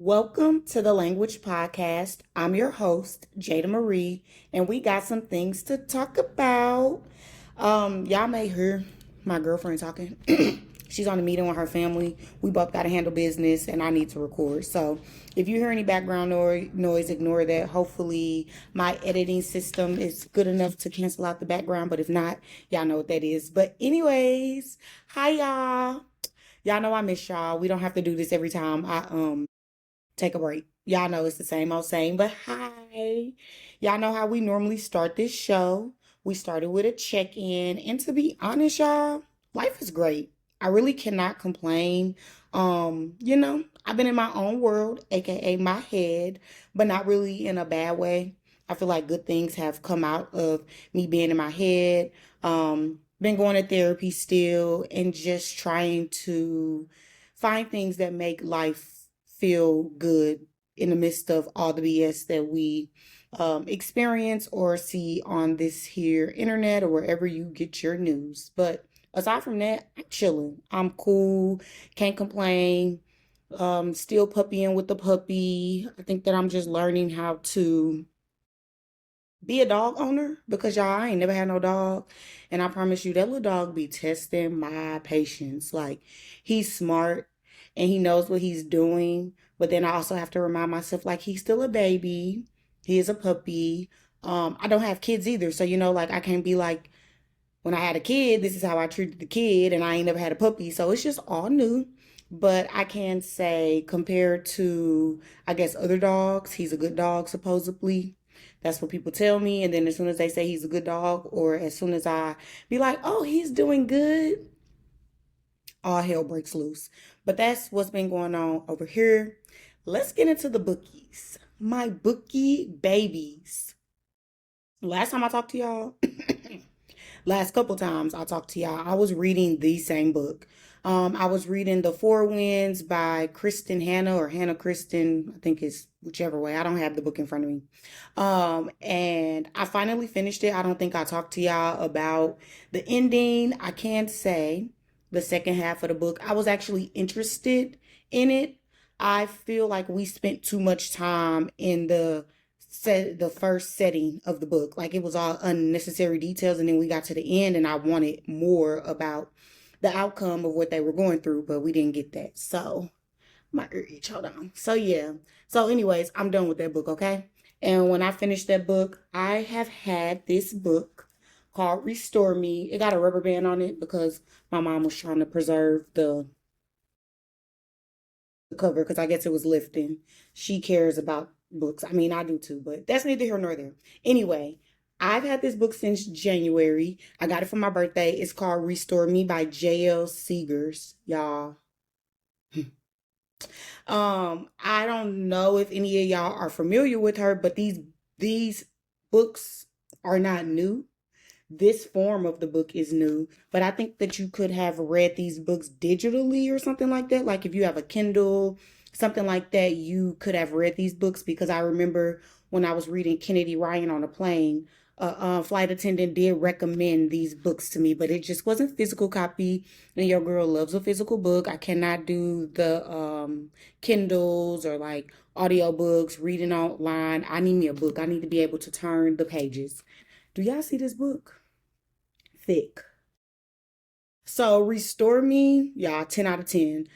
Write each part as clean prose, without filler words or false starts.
Welcome to the Language Podcast. I'm your host, Jada Marie, and we got some things to talk about. Y'all may hear my girlfriend talking. She's on a meeting with her family. We both got to handle business, and I need to record. So if you hear any background noise, ignore that. Hopefully, my editing system is good enough to cancel out the background, but if not, y'all know what that is. But anyways, hi y'all. Y'all know I miss y'all. We don't have to do this every time I take a break. Y'all know it's the same old same, but hi. Y'all know how we normally start this show. We started with a check-in, and to be honest, y'all, life is great. I really cannot complain. I've been in my own world, aka my head, but not really in a bad way. I feel like good things have come out of me being in my head. Been going to therapy still and just trying to find things that make life feel good in the midst of all the BS that we experience or see on this here internet or wherever you get your news. But aside from that, I'm chilling. I'm cool. Can't complain. Still puppying with the puppy. I think that I'm just learning how to be a dog owner because y'all, I ain't never had no dog. And I promise you, that little dog be testing my patience. Like, he's smart and he knows what he's doing. But then I also have to remind myself, like, he's still a baby. He is a puppy. I don't have kids either. So, like, I can't be like, when I had a kid, this is how I treated the kid. And I ain't never had a puppy. So it's just all new. But I can say, compared to, I guess, other dogs, he's a good dog, supposedly. That's what people tell me. And then as soon as they say he's a good dog, or as soon as I be like, oh, he's doing good, all hell breaks loose. But that's what's been going on over here. Let's get into the bookies. My bookie babies. Last time I talked to y'all, last couple times I talked to y'all, I was reading the same book. I was reading The Four Winds by Kristen Hanna or Hannah Kristen. I think it's whichever way. I don't have the book in front of me. And I finally finished it. I don't think I talked to y'all about the ending. I can't say the second half of the book. I was actually interested in it. I feel like we spent too much time in the first setting of the book. Like, it was all unnecessary details, and then we got to the end and I wanted more about the outcome of what they were going through, but we didn't get that. So my ear itch, hold on. So yeah. So anyways, I'm done with that book, okay? And when I finished that book, I have had this book called Restore Me. It got a rubber band on it because my mom was trying to preserve the cover because I guess it was lifting. She cares about books. I mean, I do too, but that's neither here nor there. Anyway, I've had this book since January. I got it for my birthday. It's called Restore Me by J.L. Seegers, y'all. I don't know if any of y'all are familiar with her, but these books are not new. This form of the book is new, but I think that you could have read these books digitally or something like that. Like, if you have a Kindle, something like that, you could have read these books, because I remember when I was reading Kennedy Ryan on a plane, a flight attendant did recommend these books to me, but it just wasn't physical copy. And your girl loves a physical book. I cannot do the Kindles or like audiobooks, reading online. I need me a book. I need to be able to turn the pages. Do y'all see this book? Thick. So Restore Me, y'all, 10 out of 10.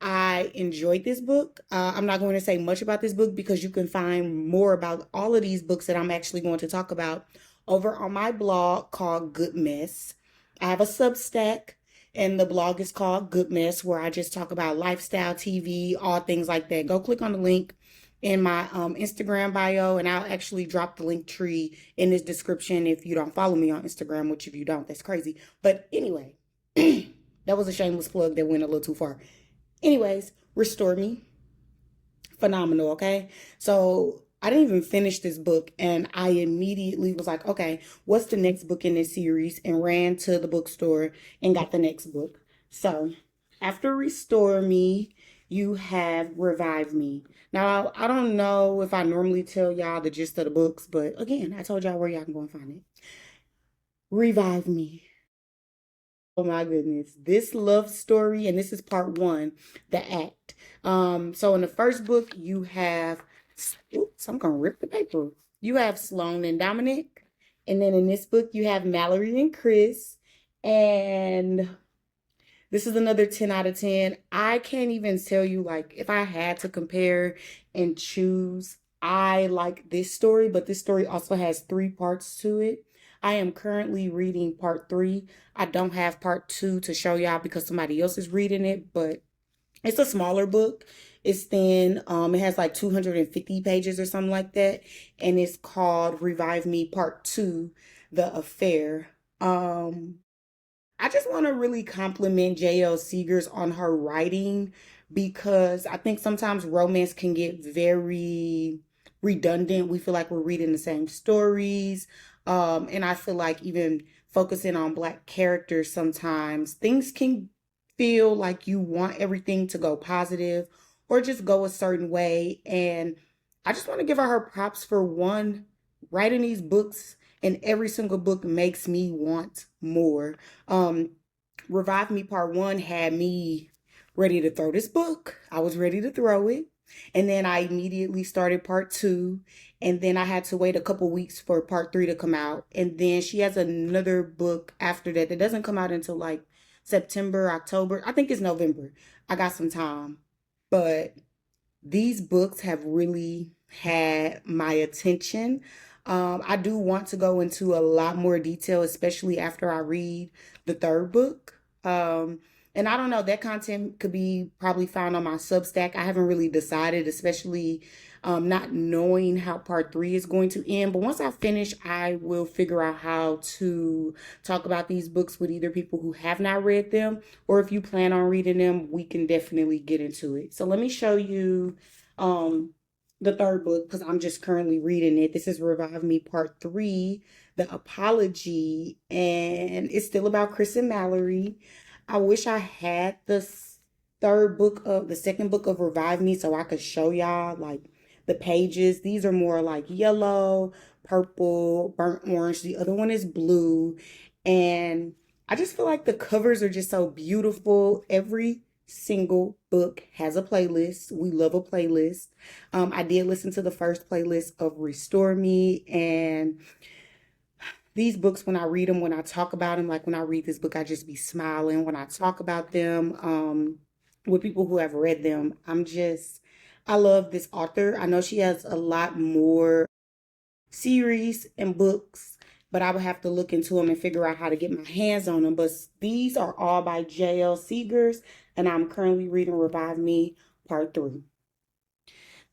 I enjoyed this book. I'm not going to say much about this book because you can find more about all of these books that I'm actually going to talk about over on my blog called Good Mess. I have a Substack, and the blog is called Good Mess, where I just talk about lifestyle, TV, all things like that. Go click on the link in my Instagram bio, and I'll actually drop the link tree in this description if you don't follow me on Instagram, which if you don't, that's crazy. But anyway, that was a shameless plug that went a little too far. Anyways, Restore Me. Phenomenal, okay? So I didn't even finish this book, and I immediately was like, okay, what's the next book in this series? And ran to the bookstore and got the next book. So after Restore Me, you have Revive Me. Now, I don't know if I normally tell y'all the gist of the books, but again, I told y'all where y'all can go and find it. Revive Me. Oh my goodness. This love story, and this is part one, the act. So in the first book, you have, oops, I'm gonna rip the paper. You have Sloane and Dominic. And then in this book, you have Mallory and Chris. And this is another 10 out of 10. I can't even tell you, like, if I had to compare and choose, I like this story, but this story also has three parts to it. I am currently reading part three. I don't have part two to show y'all because somebody else is reading it, but it's a smaller book. It's thin. It has like 250 pages or something like that. And it's called Revive Me Part Two, The Affair. Um, I just want to really compliment JL Seegers on her writing because I think sometimes romance can get very redundant. We feel like we're reading the same stories. And I feel like even focusing on black characters sometimes things can feel like you want everything to go positive or just go a certain way. And I just want to give her props for one, writing these books, and every single book makes me want more. um Revive Me Part One had me ready to throw this book. I was ready to throw it. And then I immediately started part two. And then I had to wait a couple weeks for part three to come out. And then she has another book after that that doesn't come out until like September, October. I think it's November. I got some time. But these books have really had my attention. I do want to go into a lot more detail, especially after I read the third book. And I don't know, that content could be probably found on my Substack. I haven't really decided, especially not knowing how part three is going to end. But once I finish, I will figure out how to talk about these books with either people who have not read them, or if you plan on reading them, we can definitely get into it. So let me show you um the third book because I'm just currently reading it. This is Revive Me Part Three, The Apology, and it's still about Chris and Mallory. I wish I had the second book of Revive Me so I could show y'all like the pages. These are more like yellow, purple, burnt orange. The other one is blue. And I just feel like the covers are just so beautiful. Every single book has a playlist. We love a playlist. I did listen to the first playlist of Restore Me, and these books, when I read them, when I talk about them, like when I read this book, I just be smiling. When I talk about them with people who have read them, I love this author. I know she has a lot more series and books, but I would have to look into them and figure out how to get my hands on them. But these are all by J.L. Seegers, and I'm currently reading Revive Me Part 3.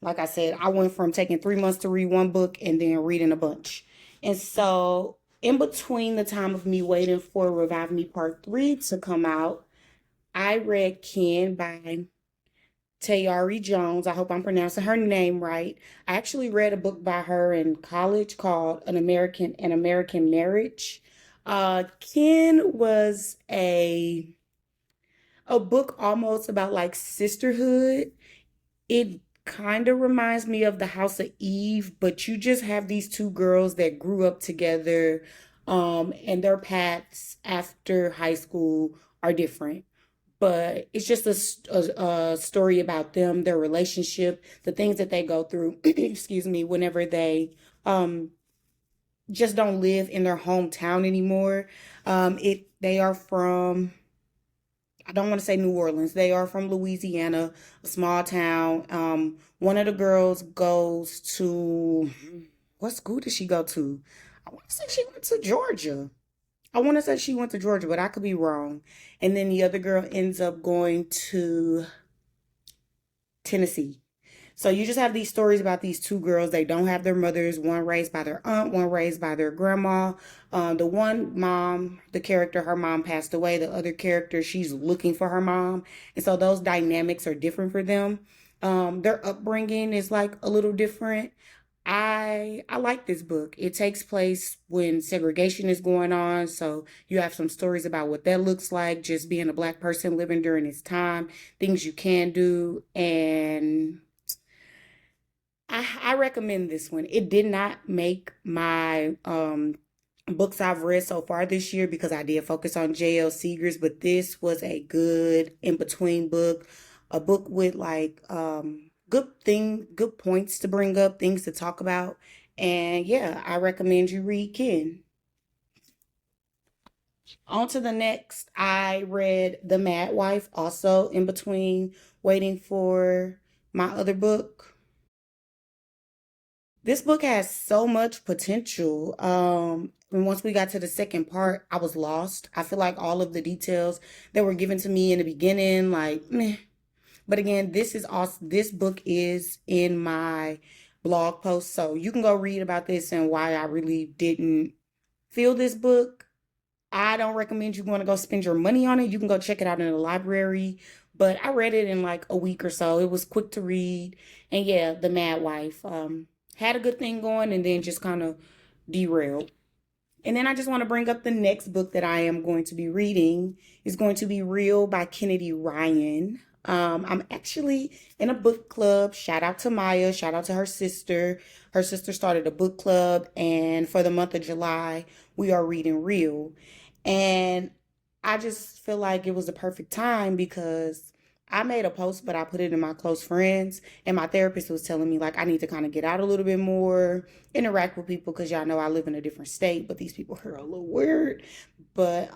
Like I said, I went from taking 3 months to read one book and then reading a bunch. And so, in between the time of me waiting for Revive Me Part 3 to come out, I read Ken by Tayari Jones. I hope I'm pronouncing her name right. I actually read a book by her in college called An American Marriage. Ken was a book almost about like sisterhood. It kind of reminds me of the House of Eve, but you just have these two girls that grew up together, and their paths after high school are different. But it's just a story about them, their relationship, the things that they go through, excuse me, whenever they um, just don't live in their hometown anymore. They are from, I don't want to say New Orleans. They are from Louisiana, a small town. One of the girls goes to, what school did she go to? I want to say she went to Georgia. I want to say she went to Georgia, but I could be wrong. And then the other girl ends up going to Tennessee. So you just have these stories about these two girls. They don't have their mothers. One raised by their aunt, one raised by their grandma. The one mom, the character, her mom passed away. The other character, she's looking for her mom. And so those dynamics are different for them. Their upbringing is like a little different. I like this book. It takes place when segregation is going on, so you have some stories about what that looks like, just being a black person living during this time, things you can do, and I recommend this one. It did not make my books I've read so far this year because I did focus on J.L. Seegers, but this was a good in between book, a book with like good points to bring up, things to talk about. And yeah, I recommend you read Ken. On to the next. I read The Mad Wife, also in between waiting for my other book. This book has so much potential. And once we got to the second part, I was lost. I feel like all of the details that were given to me in the beginning, like, meh. But again, this is also this book is in my blog post, so you can go read about this and why I really didn't feel this book. I don't recommend you going to go spend your money on it. You can go check it out in the library. But I read it in like a week or so. It was quick to read. And yeah, The Mad Wife had a good thing going and then just kind of derailed. And then I just want to bring up the next book that I am going to be reading. Is going to be Real by Kennedy Ryan. I'm actually in a book club. Shout out to Maya. Shout out to her sister. Her sister started a book club, and for the month of July, we are reading Real. And I just feel like it was the perfect time because I made a post, but I put it in my close friends, and my therapist was telling me like I need to kind of get out a little bit more, interact with people because y'all know I live in a different state, but these people here are a little weird. But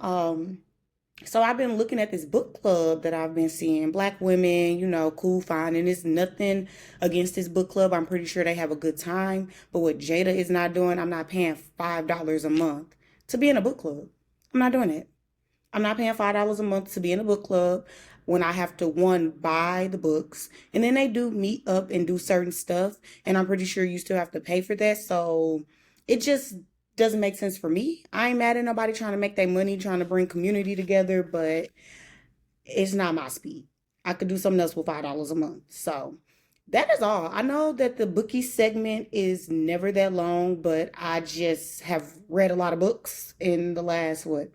so I've been looking at this book club that I've been seeing. Black women, cool, fine. And it's nothing against this book club. I'm pretty sure they have a good time. But what Jada is not doing, I'm not paying $5 a month to be in a book club. I'm not doing it. I'm not paying $5 a month to be in a book club when I have to one buy the books. And then they do meet up and do certain stuff. And I'm pretty sure you still have to pay for that. So it just doesn't make sense for me. I ain't mad at nobody trying to make their money, trying to bring community together, but it's not my speed. I could do something else with $5 a month. So that is all. I know that the bookie segment is never that long, but I just have read a lot of books in the last, what,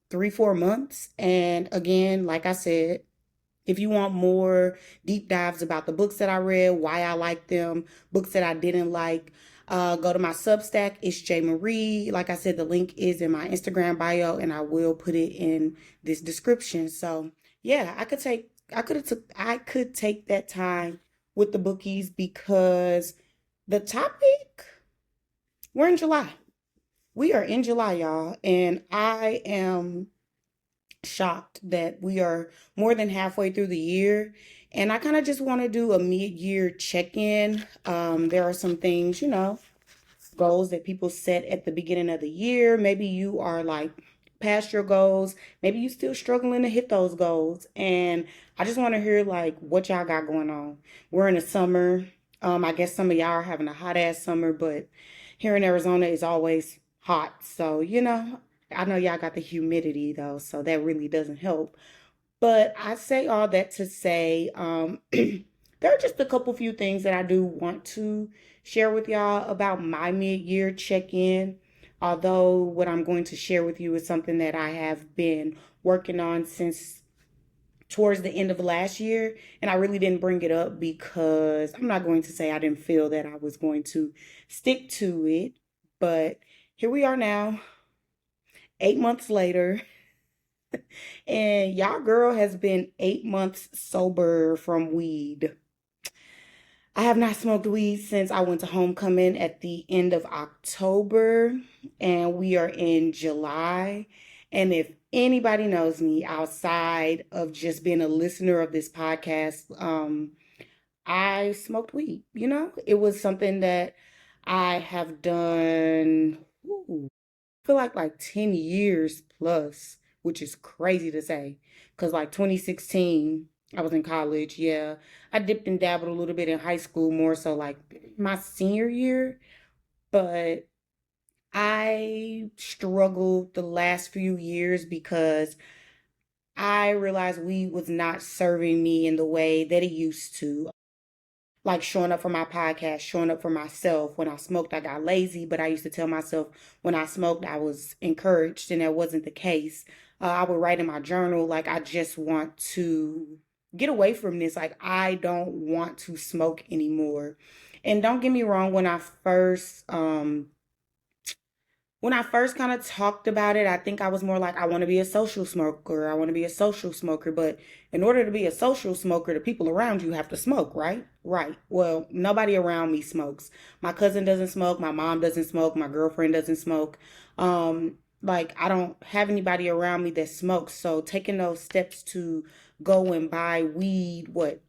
3, 4 months. And again, like I said, if you want more deep dives about the books that I read, why I like them, books that I didn't like, go to my Substack. It's Jada Marie. Like I said, the link is in my Instagram bio, and I will put it in this description. So yeah, I could take that time with the bookies because the topic, we're in July. We are in July, y'all, and I am shocked that we are more than halfway through the year. And I kind of just want to do a mid-year check-in. There are some things, goals that people set at the beginning of the year. Maybe you are like past your goals. Maybe you still struggling to hit those goals. And I just want to hear like what y'all got going on. We're in the summer. I guess some of y'all are having a hot ass summer, but here in Arizona it's always hot. So, I know y'all got the humidity though, so that really doesn't help. But I say all that to say, there are just a couple few things that I do want to share with y'all about my mid-year check-in. Although what I'm going to share with you is something that I have been working on since towards the end of last year, and I really didn't bring it up because I'm not going to say I didn't feel that I was going to stick to it, but here we are now, 8 months later. And y'all girl has been 8 months sober from weed. I have not smoked weed since I went to homecoming at the end of October, and we are in July. And if anybody knows me outside of just being a listener of this podcast, I smoked weed. It was something that I have done. Feel like 10 years plus, which is crazy to say. Because like 2016, I was in college. Yeah. I dipped and dabbled a little bit in high school, more so like my senior year. But I struggled the last few years because I realized weed was not serving me in the way that it used to, like showing up for my podcast, showing up for myself. When I smoked, I got lazy, but I used to tell myself when I smoked, I was encouraged, and that wasn't the case. I would write in my journal, like, I just want to get away from this. Like, I don't want to smoke anymore. And don't get me wrong, when I first When I first kind of talked about it, I think I was more like, I want to be a social smoker. I want to be a social smoker. But in order to be a social smoker, the people around you have to smoke, right? Right. Well, nobody around me smokes. My cousin doesn't smoke. My mom doesn't smoke. My girlfriend doesn't smoke. Like, I don't have anybody around me that smokes. So taking those steps to go and buy weed, what,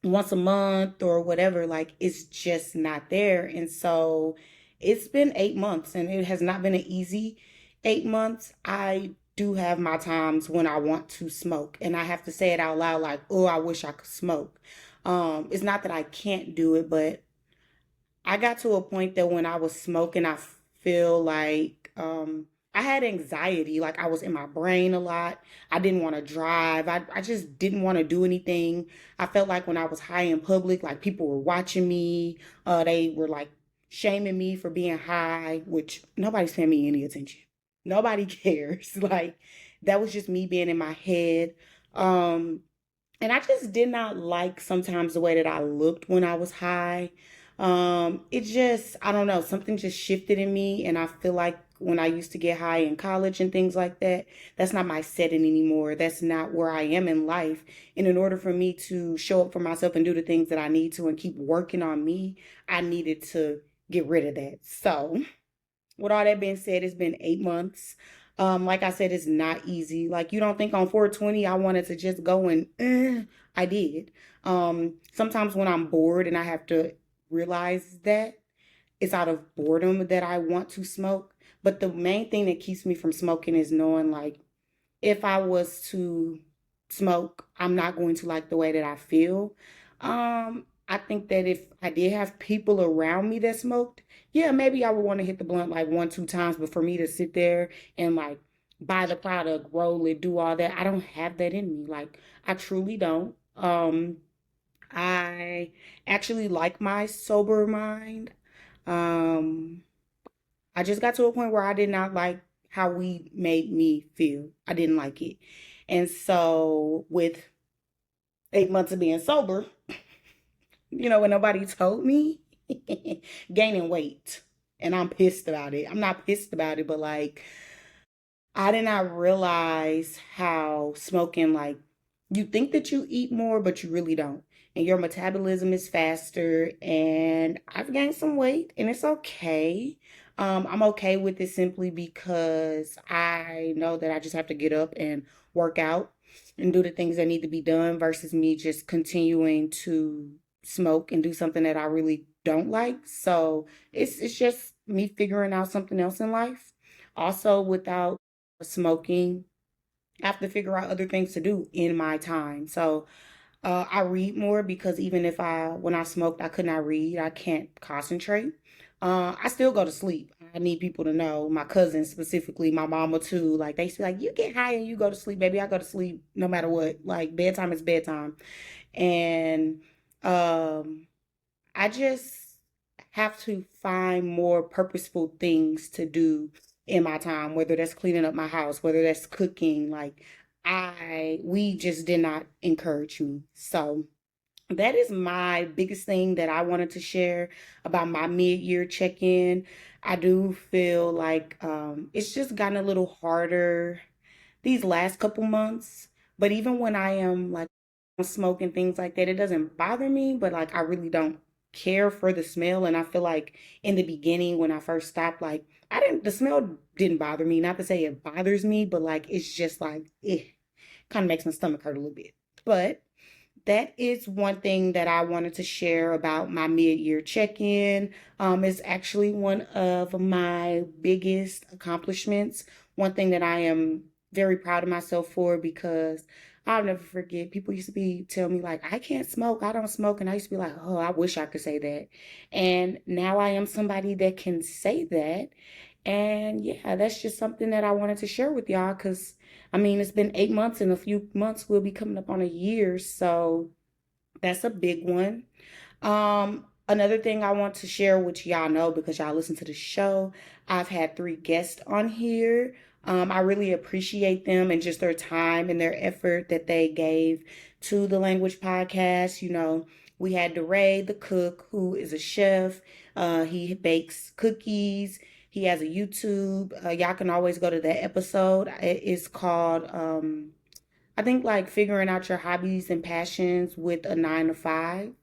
once a month or whatever, like it's just not there. And so it's been 8 months and it has not been an easy 8 months. I do have my times when I want to smoke and I have to say it out loud like, oh, I wish I could smoke. It's not that I can't do it, but I got to a point that when I was smoking, I feel like I had anxiety. Like I was in my brain a lot. I didn't want to drive. I just didn't want to do anything. I felt like when I was high in public, like people were watching me. They were like shaming me for being high, which nobody's paying me any attention. Nobody cares. Like that was just me being in my head. Um, and I just did not like sometimes the way that I looked when I was high. It just, I don't know, something just shifted in me. And I feel like when I used to get high in college and things like that, that's not my setting anymore. That's not where I am in life. And in order for me to show up for myself and do the things that I need to and keep working on me, I needed to get rid of that. So, with all that being said, it's been 8 months. Like I said, it's not easy. Like you don't think on 420 I wanted to just go and I did. Sometimes when I'm bored and I have to realize that it's out of boredom that I want to smoke. But the main thing that keeps me from smoking is knowing like if I was to smoke, I'm not going to like the way that I feel. I think that if I did have people around me that smoked, yeah, maybe I would want to hit the blunt like one, two times, but for me to sit there and like buy the product, roll it, do all that, I don't have that in me. Like I truly don't. I actually like my sober mind. Um, I just got to a point where I did not like how weed made me feel. I didn't like it. And so, with 8 months of being sober, when nobody told me, gaining weight. And I'm pissed about it. I'm not pissed about it, but like, I did not realize how smoking, like, you think that you eat more, but you really don't. And your metabolism is faster. And I've gained some weight, and it's okay. I'm okay with it simply because I know that I just have to get up and work out and do the things that need to be done versus me just continuing to smoke and do something that I really don't like. So it's just me figuring out something else in life. Also, without smoking, I have to figure out other things to do in my time. So I read more because even if when I smoked, I could not read. I can't concentrate. I still go to sleep. I need people to know, my cousins specifically, my mama too. Like they say, like you get high and you go to sleep, baby. I go to sleep no matter what. Like bedtime is bedtime, and um, I just have to find more purposeful things to do in my time, whether that's cleaning up my house, whether that's cooking. Like we just did not encourage me. So that is my biggest thing that I wanted to share about my mid-year check-in. I do feel like it's just gotten a little harder these last couple months. But even when I am like smoking things like that, it doesn't bother me, but like I really don't care for the smell. And I feel like in the beginning when I first stopped, like the smell didn't bother me. Not to say it bothers me, but like it's just like it kind of makes my stomach hurt a little bit. But that is one thing that I wanted to share about my mid-year check-in. It's actually one of my biggest accomplishments. One thing that I am very proud of myself for because I'll never forget. People used to tell me like, I can't smoke, I don't smoke, and I used to be like, oh, I wish I could say that. And now I am somebody that can say that. And yeah, that's just something that I wanted to share with y'all because I mean, it's been 8 months. In a few months, we'll be coming up on a year. So that's a big one. Another thing I want to share, which y'all know because y'all listen to the show, I've had 3 guests on here. I really appreciate them and just their time and their effort that they gave to the language podcast. We had DeRay, the cook, who is a chef. He bakes cookies. He has a YouTube. Y'all can always go to that episode. It is called, I think, like figuring out your hobbies and passions with a 9 to 5.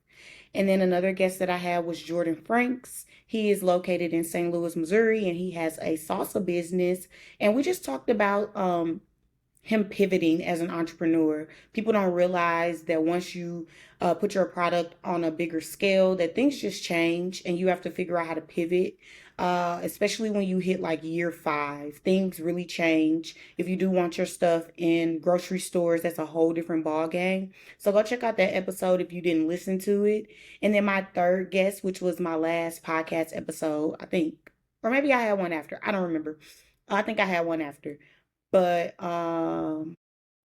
And then another guest that I had was Jordan Franks. He is located in St. Louis, Missouri, and he has a salsa business. And we just talked about him pivoting as an entrepreneur. People don't realize that once you put your product on a bigger scale, that things just change and you have to figure out how to pivot. Especially when you hit like year 5, things really change. If you do want your stuff in grocery stores, that's a whole different ball game. So go check out that episode if you didn't listen to it. And then my third guest, which was my last podcast episode, I think, or maybe I had one after. I don't remember. I think I had one after. But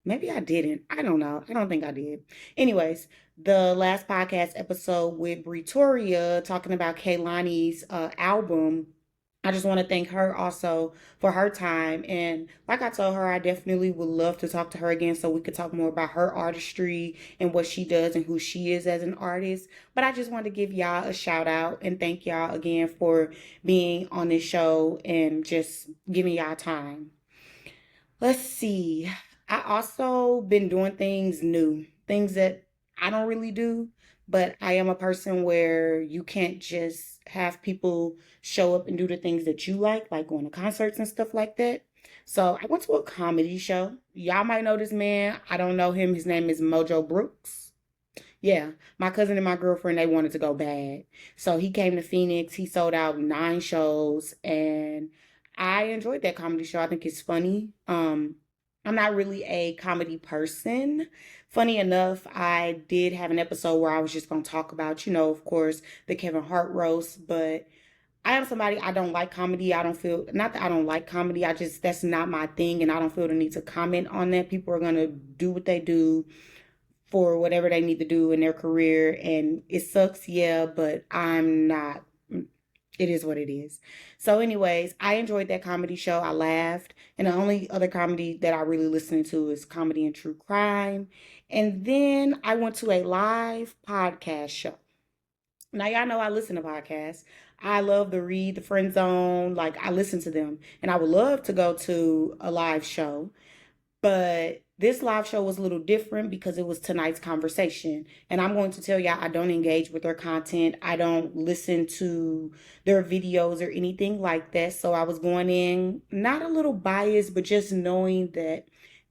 maybe I didn't. I don't know. I don't think I did. Anyways, the last podcast episode with Britoria talking about Kaylani's album. I just want to thank her also for her time. And like I told her, I definitely would love to talk to her again so we could talk more about her artistry and what she does and who she is as an artist. But I just want to give y'all a shout out and thank y'all again for being on this show and just giving y'all time. Let's see. I also been doing things new, things that I don't really do, but I am a person where you can't just have people show up and do the things that you like going to concerts and stuff like that. So I went to a comedy show. Y'all might know this man. I don't know him. His name is Mojo Brooks. Yeah, my cousin and my girlfriend, they wanted to go bad. So he came to Phoenix. He sold out 9 shows and I enjoyed that comedy show. I think it's funny. I'm not really a comedy person. Funny enough, I did have an episode where I was just going to talk about, of course, the Kevin Hart roast, but I am somebody, I don't like comedy. I don't feel, not that I don't like comedy, I just, that's not my thing, and I don't feel the need to comment on that. People are going to do what they do for whatever they need to do in their career. And it sucks, yeah, but I'm not. It is what it is. So, anyways, I enjoyed that comedy show. I laughed. And the only other comedy that I really listen to is comedy and true crime. And then I went to a live podcast show. Now, y'all know I listen to podcasts. I love the Read, the Friend Zone. Like, I listen to them. And I would love to go to a live show. But this live show was a little different because it was tonight's conversation. And I'm going to tell y'all, I don't engage with their content. I don't listen to their videos or anything like that. So I was going in, not a little biased, but just knowing that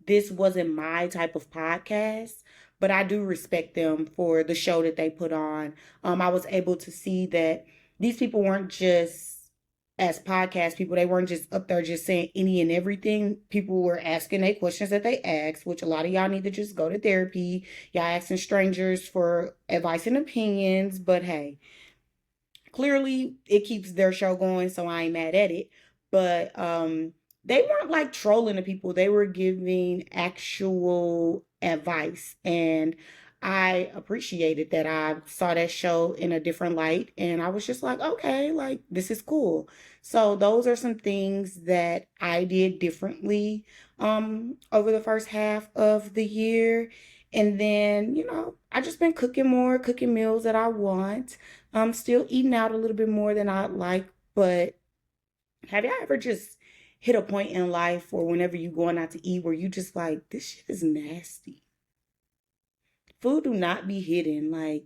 this wasn't my type of podcast. But I do respect them for the show that they put on. I was able to see that these people weren't just as podcast people, they weren't just up there just saying any and everything. People were asking they questions that they asked, which a lot of y'all need to just go to therapy. Y'all asking strangers for advice and opinions, but hey, clearly it keeps their show going, so I ain't mad at it. But they weren't like trolling the people. They were giving actual advice. And I appreciated that. I saw that show in a different light and I was just like, okay, like this is cool. So those are some things that I did differently over the first half of the year. And then, I just been cooking more, cooking meals that I want. I'm still eating out a little bit more than I'd like, but have y'all ever just hit a point in life or whenever you going out to eat where you just like, this shit is nasty? Food do not be hidden. Like,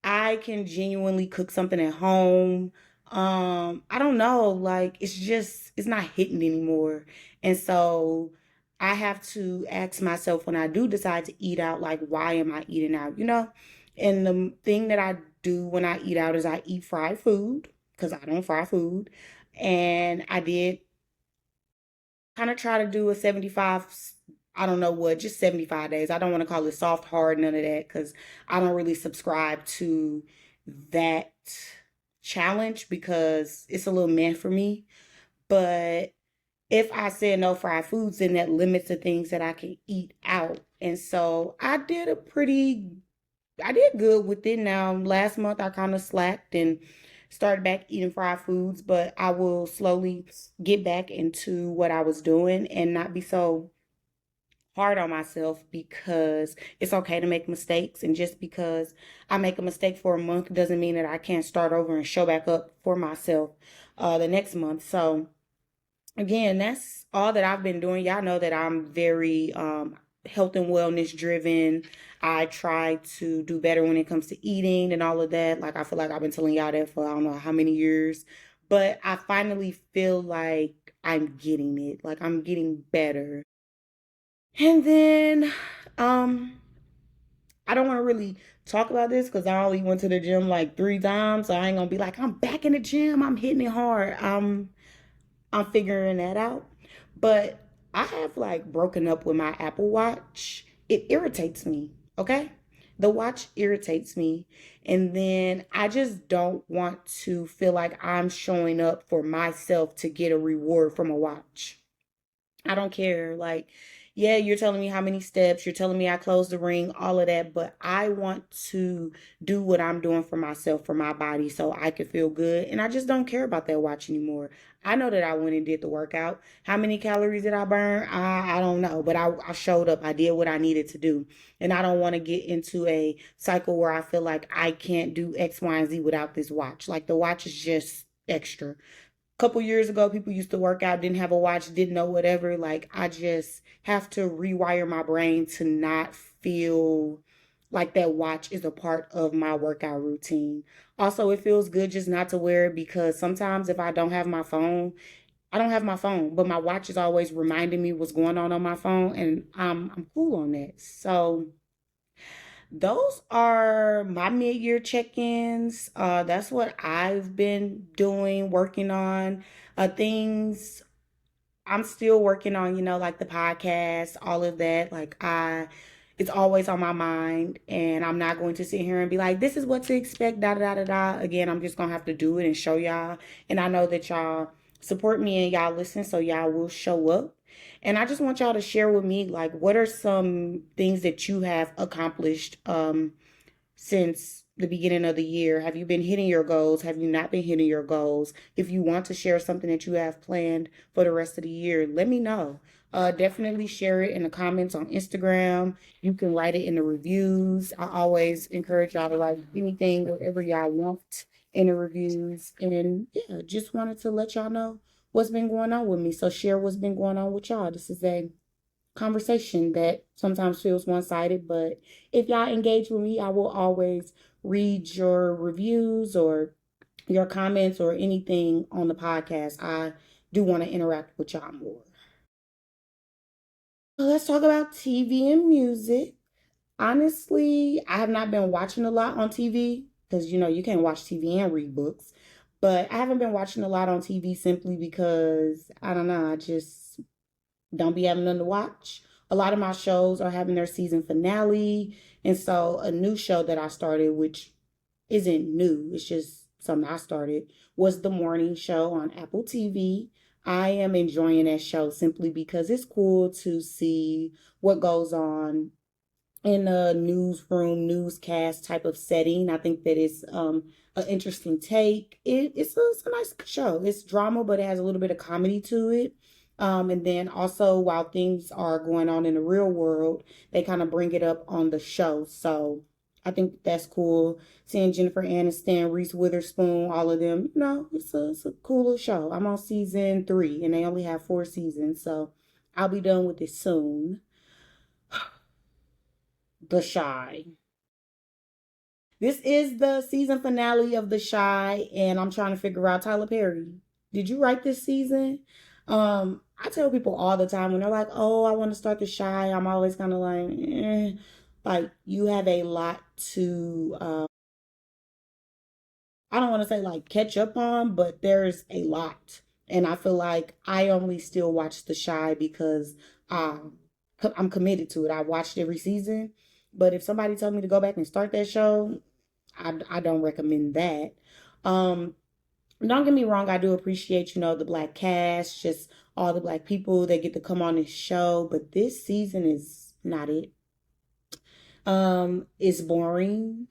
I can genuinely cook something at home. I don't know, like it's not hitting anymore. And so I have to ask myself when I do decide to eat out, like, why am I eating out, And the thing that I do when I eat out is I eat fried food because I don't fry food. And I did kind of try to do a 75, I don't know what, just 75 days. I don't want to call it soft, hard, none of that, because I don't really subscribe to that challenge because it's a little meh for me. But if I said no fried foods, then that limits the things that I can eat out. And so I did good with it. Now, last month I kind of slacked and started back eating fried foods, but I will slowly get back into what I was doing and not be so hard on myself because it's okay to make mistakes. And just because I make a mistake for a month doesn't mean that I can't start over and show back up for myself the next month. So, again, that's all that I've been doing. Y'all know that I'm very health and wellness driven. I try to do better when it comes to eating and all of that. Like, I feel like I've been telling y'all that for I don't know how many years. But I finally feel like I'm getting it. Like, I'm getting better. And then I don't want to really talk about this because I only went to the gym like 3 times. So I ain't gonna be like, I'm back in the gym, I'm hitting it hard. I'm figuring that out. But I have like broken up with my Apple Watch. It irritates me, okay? The watch irritates me. And then I just don't want to feel like I'm showing up for myself to get a reward from a watch. I don't care. Like, yeah, you're telling me how many steps, you're telling me I closed the ring, all of that, but I want to do what I'm doing for myself, for my body, so I can feel good. And I just don't care about that watch anymore. I know that I went and did the workout. How many calories did I burn? I don't know, but I showed up. I did what I needed to do. And I don't want to get into a cycle where I feel like I can't do X, Y, and Z without this watch. Like, the watch is just extra. Couple years ago, people used to work out, didn't have a watch, didn't know whatever. Like, I just have to rewire my brain to not feel like that watch is a part of my workout routine. Also, it feels good just not to wear it because sometimes if I don't have my phone, I don't have my phone, but my watch is always reminding me what's going on my phone, and I'm cool on that. So those are my mid-year check-ins. That's what I've been doing, working on things I'm still working on, like the podcast, all of that. It's always on my mind, and I'm not going to sit here and be like, this is what to expect, da da da da da. Again, I'm just gonna have to do it and show y'all. And I know that y'all support me and y'all listen, so y'all will show up. And I just want y'all to share with me, like, what are some things that you have accomplished since the beginning of the year? Have you been hitting your goals? Have you not been hitting your goals? If you want to share something that you have planned for the rest of the year, let me know. Definitely share it in the comments on Instagram. You can write it in the reviews. I always encourage y'all to write anything, whatever y'all want in the reviews. And yeah, just wanted to let y'all know what's been going on with me. So share what's been going on with y'all. This is a conversation that sometimes feels one-sided, but if y'all engage with me, I will always read your reviews or your comments or anything on the podcast. I do want to interact with y'all more. So let's talk about TV and music. Honestly, I have not been watching a lot on TV because you can't watch TV and read books. But I haven't been watching a lot on TV simply because I don't know, I just don't be having nothing to watch. A lot of my shows are having their season finale. And so a new show that I started, which isn't new, it's just something I started, was The Morning Show on Apple TV. I am enjoying that show simply because it's cool to see what goes on in a newsroom, newscast type of setting. I think that it's an interesting take. It's a nice show. It's drama, but it has a little bit of comedy to it. And then also, while things are going on in the real world, they kind of bring it up on the show. So I think that's cool. Seeing Jennifer Aniston, Reese Witherspoon, all of them, it's a cool little show. I'm on season 3, and they only have 4 seasons, so I'll be done with it soon. The Shy. This is the season finale of The Shy, and I'm trying to figure out Tyler Perry. Did you write this season? I tell people all the time when they're like, "Oh, I want to start The Shy." I'm always kind of like, like you have a lot to. I don't want to say like catch up on, but there's a lot, and I feel like I only still watch The Shy because um, I'm committed to it. I watched every season, but if somebody told me to go back and start that show, I don't recommend that. Um, don't get me wrong, I do appreciate, the black cast, just all the black people that get to come on this show, but this season is not it. It's boring.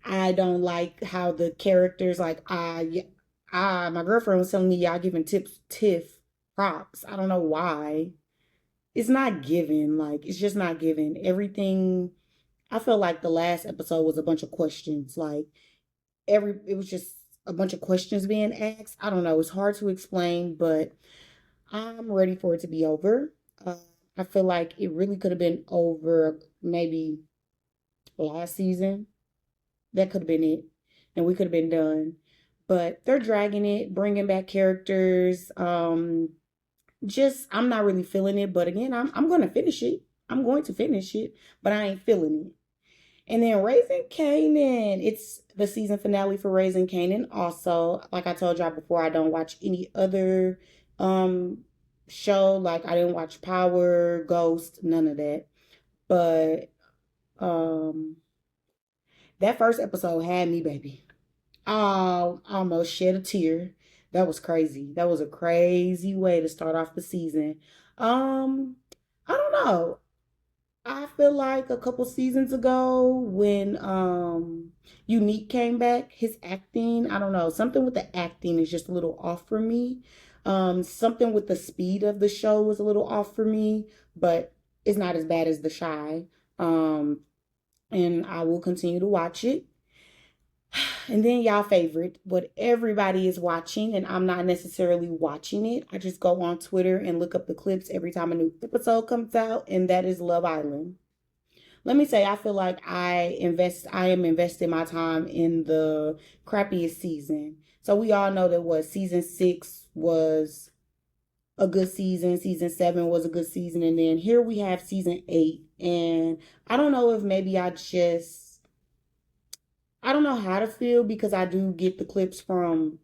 I don't like how the characters like my girlfriend was telling me y'all giving tiff props. I don't know why. it's not given. Like, it's just not given. Everything, I feel like the last episode was a bunch of questions. Like, it was just a bunch of questions being asked. I don't know. It's hard to explain, but I'm ready for it to be over. Uh, I feel like it really could have been over maybe last season. That could have been it, and we could have been done. But they're dragging it, bringing back characters. Just I'm not really feeling it. But again, I'm going to finish it. I'm going to finish it, but I ain't feeling it. And then Raising Kanan, it's the season finale for Raising Kanan. Also, like I told y'all before, I don't watch any other um show. Like I didn't watch Power, Ghost, none of that. But um that first episode had me, baby. Oh, I almost shed a tear. That was crazy. That was a crazy way to start off the season. Um, I don't know. I feel like a couple seasons ago when Unique came back, his acting, I don't know, something with the acting is just a little off for me. Something with the speed of the show was a little off for me, but it's not as bad as The Shy. Um, and I will continue to watch it. And then y'all favorite, what everybody is watching, and I'm not necessarily watching it. I just go on Twitter and look up the clips every time a new episode comes out, and that is Love Island. Let me say, I feel like I am investing my time in the crappiest season. So we all know that what season 6 was a good season, season 7 was a good season, and then here we have season 8. And I don't know if maybe I don't know how to feel because I do get the clips from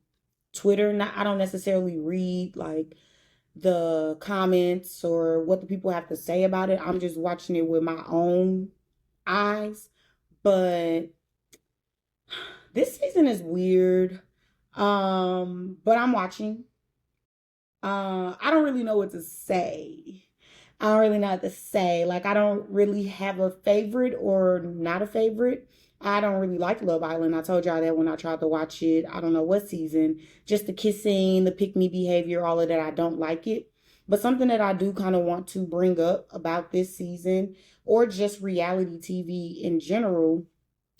Twitter. Not I don't necessarily read like the comments or what the people have to say about it. I'm just watching it with my own eyes. But this season is weird. But I'm watching. I don't really know what to say. I don't really know what to say. Like, I don't really have a favorite or not a favorite. I don't really like Love Island. I told y'all that when I tried to watch it. I don't know what season. Just the kissing, the pick me behavior, all of that. I don't like it. But something that I do kind of want to bring up about this season or just reality TV in general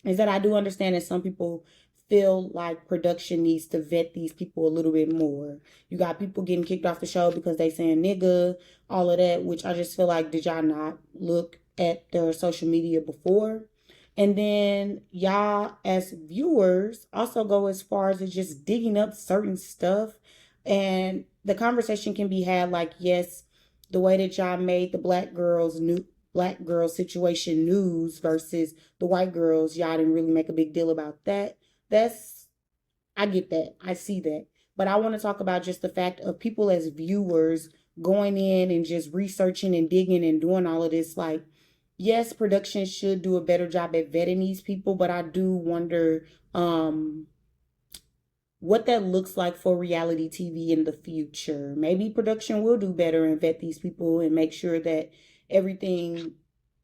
is that I do understand that some people feel like production needs to vet these people a little bit more. You got people getting kicked off the show because they saying nigga, all of that, which I just feel like, did y'all not look at their social media before? And then y'all as viewers also go as far as just digging up certain stuff. And the conversation can be had like, yes, the way that y'all made the black girl situation news versus the white girls, y'all didn't really make a big deal about that. That's I get that. I see that. But I want to talk about just the fact of people as viewers going in and just researching and digging and doing all of this. Like, yes, production should do a better job at vetting these people, but I do wonder what that looks like for reality TV in the future. Maybe production will do better and vet these people and make sure that everything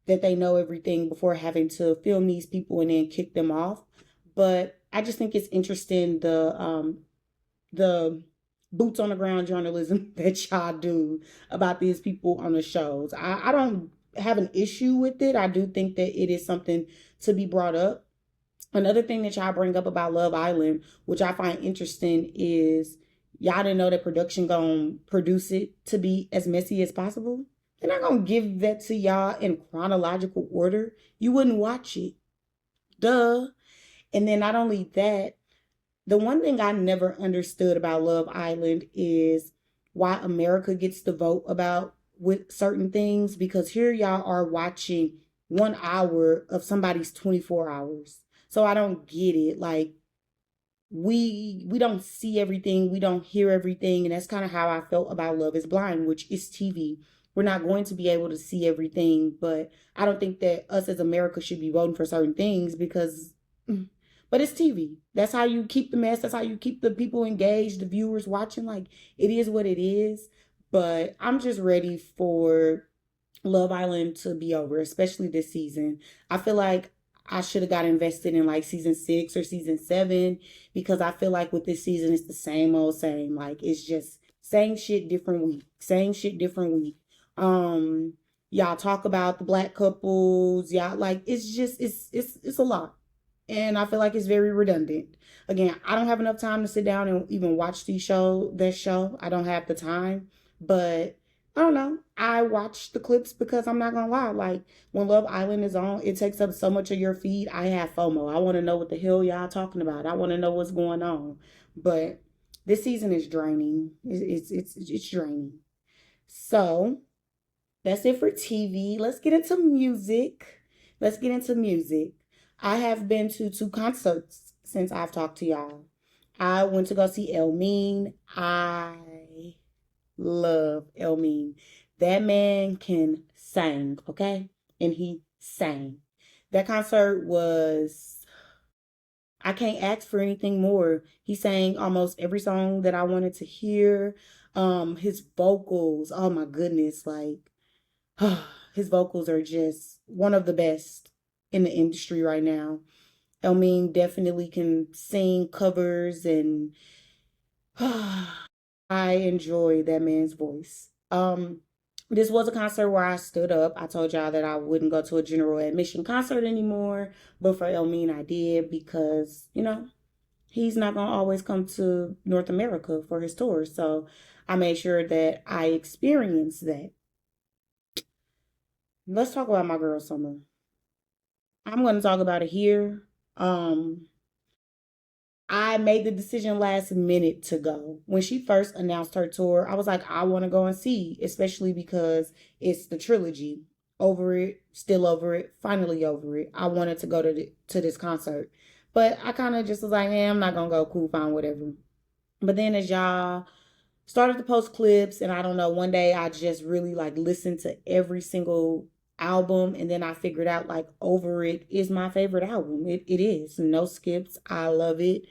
that they know everything before having to film these people and then kick them off. But I just think it's interesting the boots on the ground journalism that y'all do about these people on the shows. I don't have an issue with it. I do think that it is something to be brought up. Another thing that y'all bring up about Love Island, which I find interesting, is y'all didn't know that production gonna produce it to be as messy as possible. They're not gonna give that to y'all in chronological order. You wouldn't watch it. Duh. And then not only that, the one thing I never understood about Love Island is why America gets to vote about with certain things because here y'all are watching 1 hour of somebody's 24 hours. So I don't get it. Like we don't see everything, we don't hear everything, and that's kind of how I felt about Love is Blind, which is TV. We're not going to be able to see everything, but I don't think that us as America should be voting for certain things because but it's TV. That's how you keep the mess. That's how you keep the people engaged, the viewers watching. Like it is what it is. But I'm just ready for Love Island to be over, especially this season. I feel like I should have got invested in like season 6 or season 7 because I feel like with this season it's the same old same. Like it's just same shit, different week. Same shit, different week. Um, y'all talk about the black couples. Y'all like it's a lot, and I feel like it's very redundant. Again, I don't have enough time to sit down and even watch this show. I don't have the time, but I don't know. I watch the clips because I'm not gonna lie. Like when Love Island is on, it takes up so much of your feed. I have FOMO. I want to know what the hell y'all talking about. I want to know what's going on. But this season is draining. It's draining. So that's it for TV. Let's get into music. Let's get into music. I have been to two concerts since I've talked to y'all. I went to go see El Mean. I love El Mean. That man can sing, okay? And he sang. That concert was, I can't ask for anything more. He sang almost every song that I wanted to hear. His vocals, oh my goodness, like his vocals are just one of the best in the industry right now. Elmine definitely can sing covers and I enjoy that man's voice. This was a concert where I stood up. I told y'all that I wouldn't go to a general admission concert anymore, but for Elmine I did because, he's not going to always come to North America for his tours. So I made sure that I experienced that. Let's talk about my girl Summer. I'm going to talk about it here. Um, I made the decision last minute to go. When she first announced her tour, I was like, I want to go and see, especially because it's the trilogy. Over it, still over it, finally over it. I wanted to go to this concert. But I kind of just was like, I'm not going to go. Cool, fine, whatever. But then as y'all started to post clips, and I don't know, one day I just really like listened to every single album, and then I figured out like Over It is my favorite album. It is. No skips. I love it.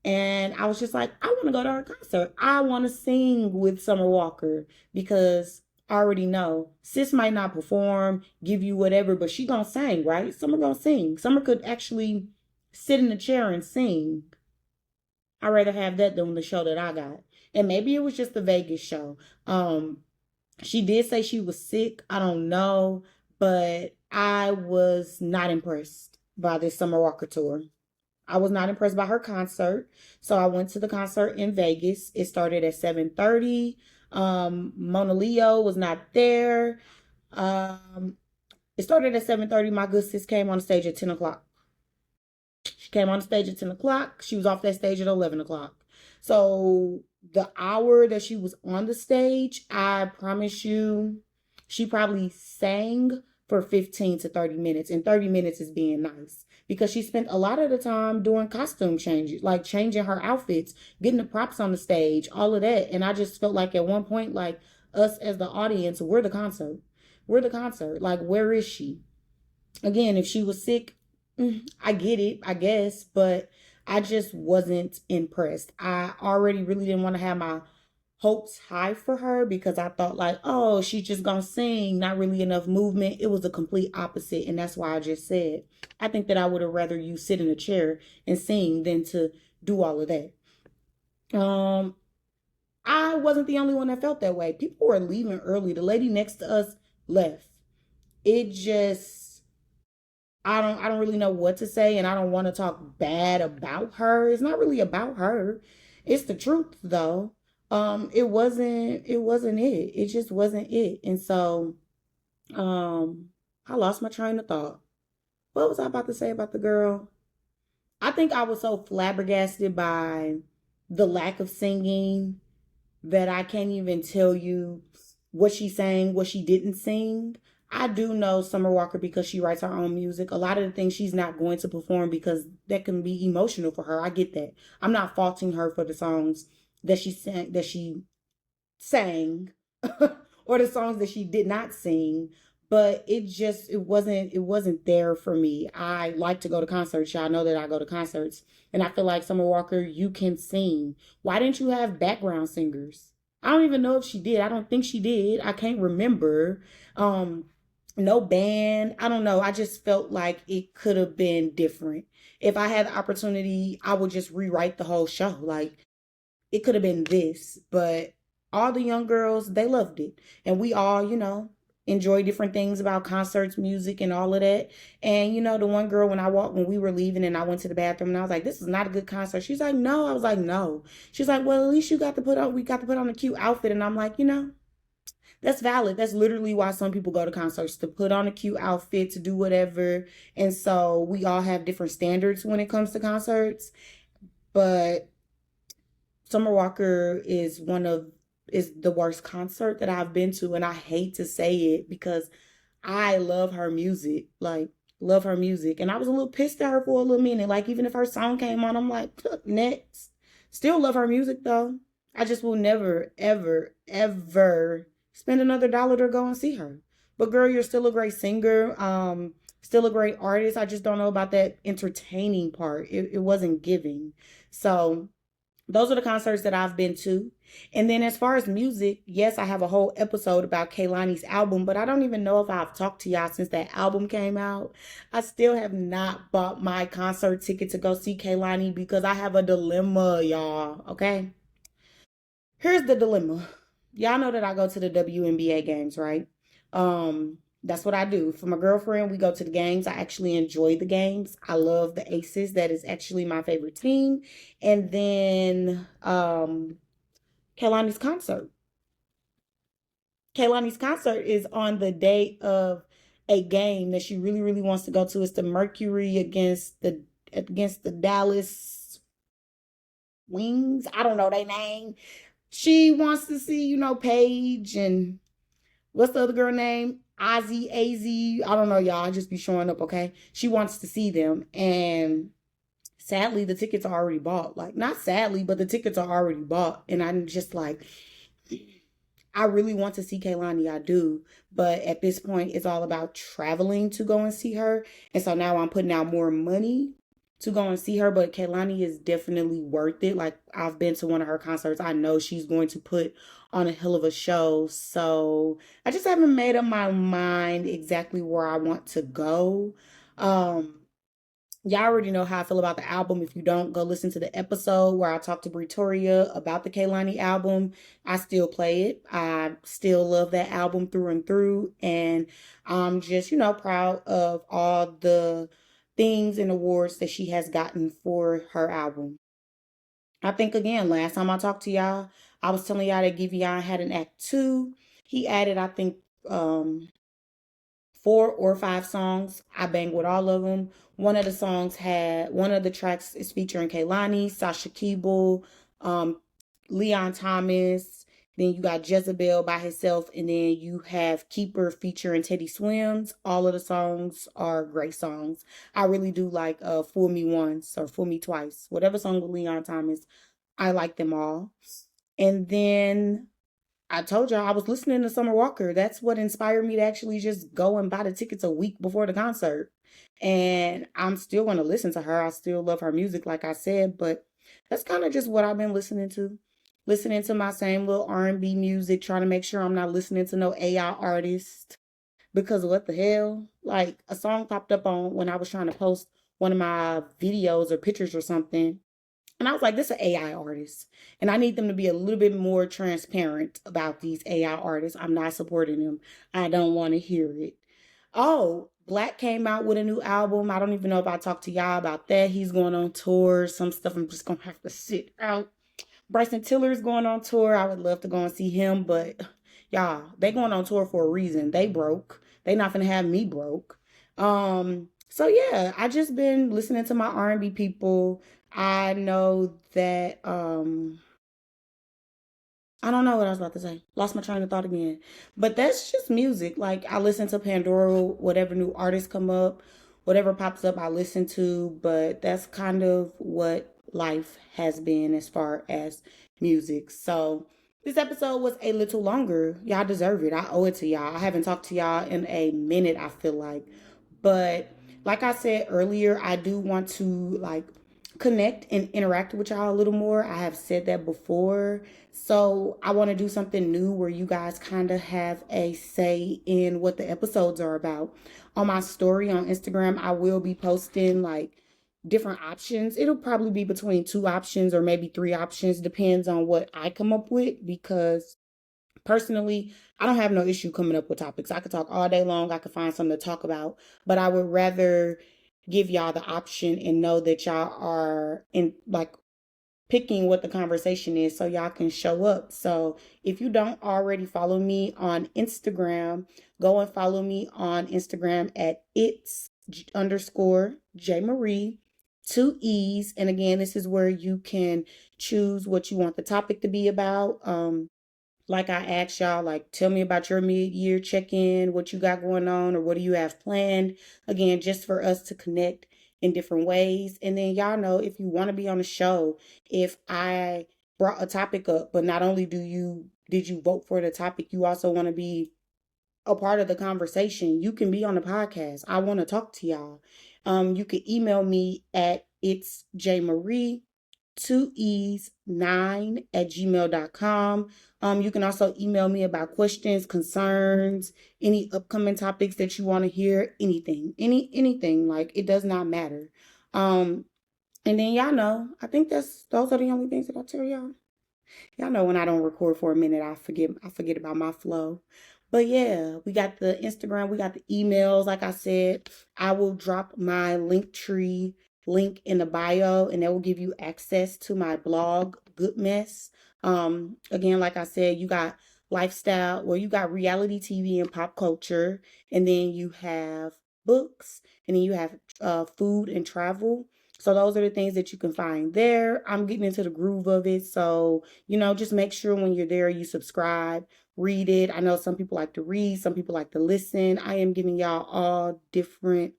And I was just like, I want to go to her concert. I want to sing with Summer Walker because I already know sis might not perform, give you whatever, but she gonna sing, right? Summer gonna sing. Summer could actually sit in the chair and sing. I'd rather have that than the show that I got. And maybe it was just the Vegas show. She did say she was sick. I don't know, but I was not impressed by this Summer Walker tour. I was not impressed by her concert. So I went to the concert in Vegas. It started at 7:30. Mona Leo was not there. Um, it started at 7:30. My good sis came on the stage at 10 o'clock. She came on the stage at 10 o'clock. She was off that stage at 11 o'clock. So the hour that she was on the stage, I promise you, she probably sang for 15 to 30 minutes. And 30 minutes is being nice because she spent a lot of the time doing costume changes, like changing her outfits, getting the props on the stage, all of that. And I just felt like at one point, like us as the audience, we're the concert. We're the concert. Like, where is she? Again, if she was sick, I get it, I guess, but I just wasn't impressed. I already really didn't want to have my hopes high for her because I thought like, oh, she's just gonna sing, not really enough movement. It was the complete opposite, and that's why I just said I think that I would have rather you sit in a chair and sing than to do all of that. Um, I wasn't the only one that felt that way. People were leaving early. The lady next to us left. It just I don't really know what to say, and I don't want to talk bad about her. It's not really about her. It's the truth though. It wasn't it. It just wasn't it. And so um I lost my train of thought. What was I about to say about the girl? I think I was so flabbergasted by the lack of singing that I can't even tell you what she sang, what she didn't sing. I do know Summer Walker because she writes her own music. A lot of the things she's not going to perform because that can be emotional for her. I get that. I'm not faulting her for the songs that she sang or the songs that she did not sing, but it wasn't there for me. I like to go to concerts. Y'all know that I go to concerts, and I feel like Summer Walker, you can sing. Why didn't you have background singers? I don't even know if she did. I don't think she did. I can't remember. um no band. I don't know. I just felt like it could have been different. If I had the opportunity, I would just rewrite the whole show. Like, it could have been this, but all the young girls, they loved it. And we all, enjoy different things about concerts, music, and all of that. And the one girl, when we were leaving and I went to the bathroom and I was like, this is not a good concert. She's like, no. I was like, no. She's like, well, at least we got to put on a cute outfit. And I'm like, that's valid. That's literally why some people go to concerts, to put on a cute outfit, to do whatever. And so we all have different standards when it comes to concerts. But Summer Walker is the worst concert that I've been to, and I hate to say it because I love her music. Like, love her music. And I was a little pissed at her for a little minute. Like, even if her song came on, I'm like, next. Still love her music though. I just will never, ever, ever spend another dollar to go and see her. But girl, you're still a great singer. Still a great artist. I just don't know about that entertaining part. It wasn't giving. So those are the concerts that I've been to. And then as far as music, yes, I have a whole episode about Kehlani's album, but I don't even know if I've talked to y'all since that album came out. I still have not bought my concert ticket to go see Kehlani because I have a dilemma, y'all. Okay? Here's the dilemma. Y'all know that I go to the WNBA games, right? That's what I do. For my girlfriend, we go to the games. I actually enjoy the games. I love the Aces. That is actually my favorite team. And then Kehlani's concert. Kehlani's concert is on the day of a game that she really, really wants to go to. It's the Mercury against the Dallas Wings. I don't know their name. She wants to see, Paige and what's the other girl name? Ozzy, AZ. I don't know, y'all. I just be showing up, okay? She wants to see them. And sadly, the tickets are already bought. Like, not sadly, but the tickets are already bought. And I'm just like, I really want to see Kehlani. I do. But at this point, it's all about traveling to go and see her. And so now I'm putting out more money to go and see her. But Kehlani is definitely worth it. Like, I've been to one of her concerts. I know she's going to put on a hell of a show. So I just haven't made up my mind exactly where I want to go. Y'all already know how I feel about the album. If you don't, go listen to the episode where I talked to Pretoria about the Kehlani album. I still play it. I still love that album through and through. And I'm just, proud of all the things and awards that she has gotten for her album. I think, again, last time I talked to y'all, I was telling y'all that Giveon had an act 2. He added, I think, 4 or 5 songs. I bang with all of them. One of the tracks is featuring Kehlani, Sasha Keeble, Leon Thomas. Then you got Jezebel by herself, and then you have Keeper featuring Teddy Swims. All of the songs are great songs. I really do like Fool Me Once or Fool Me Twice. Whatever song with Leon Thomas, I like them all. And then I told y'all I was listening to Summer Walker. That's what inspired me to actually just go and buy the tickets a week before the concert. And I'm still going to listen to her. I still love her music, like I said, but that's kind of just what I've been listening to. Listening to my same little R&B music, trying to make sure I'm not listening to no AI artist. Because what the hell? Like, a song popped up on when I was trying to post one of my videos or pictures or something. And I was like, this is an AI artist. And I need them to be a little bit more transparent about these AI artists. I'm not supporting them. I don't want to hear it. Oh, Black came out with a new album. I don't even know if I talked to y'all about that. He's going on tour. Some stuff I'm just going to have to sit out. Bryson Tiller's going on tour. I would love to go and see him. But y'all, they going on tour for a reason. They broke. They not going to have me broke. So yeah, I just been listening to my R&B people. I know that I don't know what I was about to say. Lost my train of thought again. But that's just music. Like, I listen to Pandora, whatever new artists come up, whatever pops up, I listen to. But that's kind of what life has been as far as music. So this episode was a little longer. Y'all deserve it. I owe it to y'all. I haven't talked to y'all in a minute, I feel like. But like I said earlier, I do want to connect and interact with y'all a little more. I have said that before. So I want to do something new where you guys kind of have a say in what the episodes are about. On my story on Instagram, I will be posting different options. It'll probably be between 2 options or maybe 3 options, depends on what I come up with, because Personally, I don't have no issue coming up with topics. I could talk all day long. I could find something to talk about, but I would rather give y'all the option and know that y'all are in like picking what the conversation is so y'all can show up. So if you don't already follow me on Instagram, go and follow me on Instagram at _J Marie, 2 E's. And again, this is where you can choose what you want the topic to be about. Like I asked y'all, like, tell me about your mid-year check-in, what you got going on, or what do you have planned? Again, just for us to connect in different ways. And then y'all know if you want to be on the show, if I brought a topic up, but not only did you vote for the topic, you also want to be a part of the conversation, you can be on the podcast. I want to talk to y'all. You can email me at it's J Marie 2E's9 at gmail.com. You can also email me about questions, concerns, any upcoming topics that you want to hear, anything. Like, it does not matter. And then y'all know, I think those are the only things that I tell y'all. Y'all know when I don't record for a minute, I forget about my flow. But yeah, we got the Instagram, we got the emails. Like I said, I will drop my Linktree link in the bio, and that will give you access to my blog, Good Mess. Again, like I said, you got lifestyle, well, you got reality TV and pop culture, and then you have books, and then you have food and travel. So those are the things that you can find there. I'm getting into the groove of it. So, just make sure when you're there, you subscribe, read it. I know some people like to read, some people like to listen. I am giving y'all all different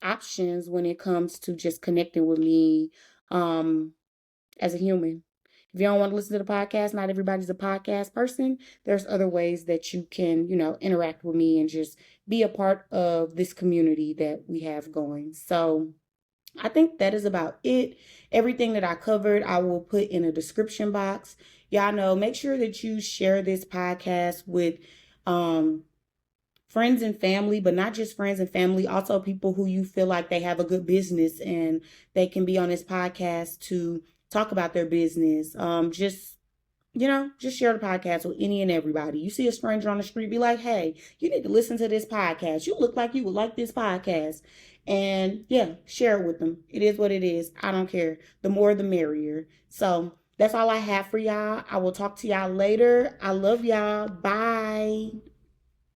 options when it comes to just connecting with me as a human. If you don't want to listen to the podcast, not everybody's a podcast person. There's other ways that you can, interact with me and just be a part of this community that we have going. So I think that is about it. Everything that I covered, I will put in a description box. Y'all know, make sure that you share this podcast with friends and family, but not just friends and family, also people who you feel like they have a good business and they can be on this podcast to talk about their business. Just share the podcast with any and everybody. You see a stranger on the street, be like, hey, you need to listen to this podcast. You look like you would like this podcast. And yeah, share it with them. It is what it is. I don't care. The more, the merrier. So that's all I have for y'all. I will talk to y'all later. I love y'all. Bye.